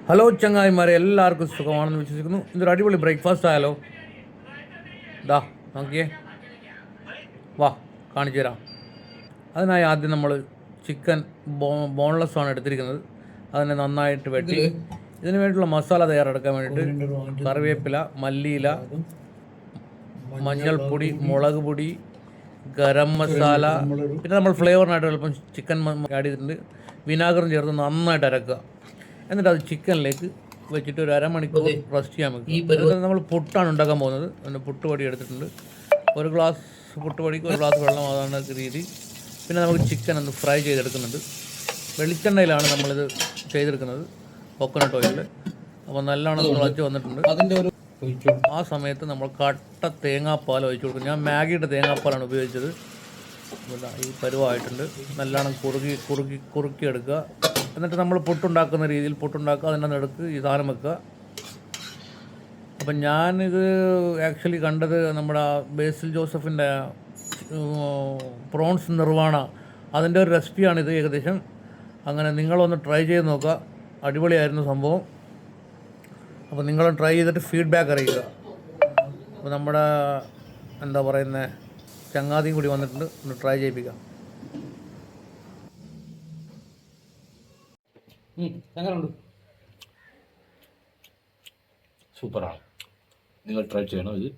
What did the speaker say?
Hello ചങ്ങായിമാരെ, എല്ലാവർക്കും സുഖമാണെന്ന് വിശ്വസിക്കുന്നു. ഇതൊരു അടിപൊളി ബ്രേക്ക്ഫാസ്റ്റ് ആയാലോ? ദാ നോക്കിയേ, വാ കാണിച്ചു തരാം. അതിനായി ആദ്യം നമ്മൾ ചിക്കൻ ബോൺലെസ് ആണ് എടുത്തിരിക്കുന്നത്. അതിനെ നന്നായിട്ട് വെട്ടി ഇതിന് വേണ്ടിയിട്ടുള്ള മസാല തയ്യാറെടുക്കാൻ വേണ്ടിയിട്ട് കറിവേപ്പില, മല്ലിയില, മഞ്ഞൾപ്പൊടി, മുളക് പൊടി, ഗരം മസാല, പിന്നെ നമ്മൾ ഫ്ലേവറിനായിട്ട് ചിലപ്പം ചിക്കൻ ആഡ് ചെയ്തിട്ടുണ്ട്. വിനാഗറും ചേർത്ത് നന്നായിട്ട് അരക്കുക. എന്നിട്ട് അത് ചിക്കനിലേക്ക് വെച്ചിട്ട് ഒരു അരമണിക്കൂർ റെസ്റ്റ് ചെയ്യാൻ വെക്കുക. നമ്മൾ പുട്ടാണ് ഉണ്ടാക്കാൻ പോകുന്നത്. അതിൻ്റെ പുട്ടുപൊടി എടുത്തിട്ടുണ്ട്. ഒരു ഗ്ലാസ് പുട്ടുപൊടിക്ക് ഒരു ഗ്ലാസ് വെള്ളം, അതാണ് രീതി. പിന്നെ നമുക്ക് ചിക്കൻ ഒന്ന് ഫ്രൈ ചെയ്തെടുക്കുന്നുണ്ട്. വെളിച്ചെണ്ണയിലാണ് നമ്മളിത് ചെയ്തെടുക്കുന്നത്, കോക്കനട്ട് ഓയിൽ. അപ്പോൾ നല്ലോണം തിളച്ച് വന്നിട്ടുണ്ട്. അതിൻ്റെ ഒരു ആ സമയത്ത് നമ്മൾ കട്ട തേങ്ങാപ്പാൽ ഒഴിച്ചു കൊടുക്കും. ഞാൻ മാഗിയുടെ തേങ്ങാപ്പാലാണ് ഉപയോഗിച്ചത്. ഈ പരുവമായിട്ടുണ്ട്. നല്ലോണം കുറുക്കിയെടുക്കുക. എന്നിട്ട് നമ്മൾ പുട്ടുണ്ടാക്കുന്ന രീതിയിൽ പുട്ടുണ്ടാക്കുക. അതിൻ്റെ നടുക്ക് ഈ സാധനം വെക്കുക. അപ്പം ഞാനിത് ആക്ച്വലി കണ്ടത് നമ്മുടെ ബേസിൽ ജോസഫിൻ്റെ പ്രോൺസ് നിർവാണ, അതിൻ്റെ ഒരു റെസിപ്പിയാണിത് ഏകദേശം. അങ്ങനെ നിങ്ങളൊന്ന് ട്രൈ ചെയ്ത് നോക്കുക. അടിപൊളിയായിരുന്നു സംഭവം. അപ്പോൾ നിങ്ങളും ട്രൈ ചെയ്തിട്ട് ഫീഡ്ബാക്ക് അറിയിക്കുക. അപ്പോൾ നമ്മുടെ എന്താ പറയുന്നത്, ചങ്ങാതിയും കൂടി വന്നിട്ടുണ്ട്, ഒന്ന് ട്രൈ ചെയ്യിപ്പിക്കാം. എങ്ങനെയുണ്ട്? സൂപ്പറാണ്. നിങ്ങൾ ട്രൈ ചെയ്യണം ഇത്.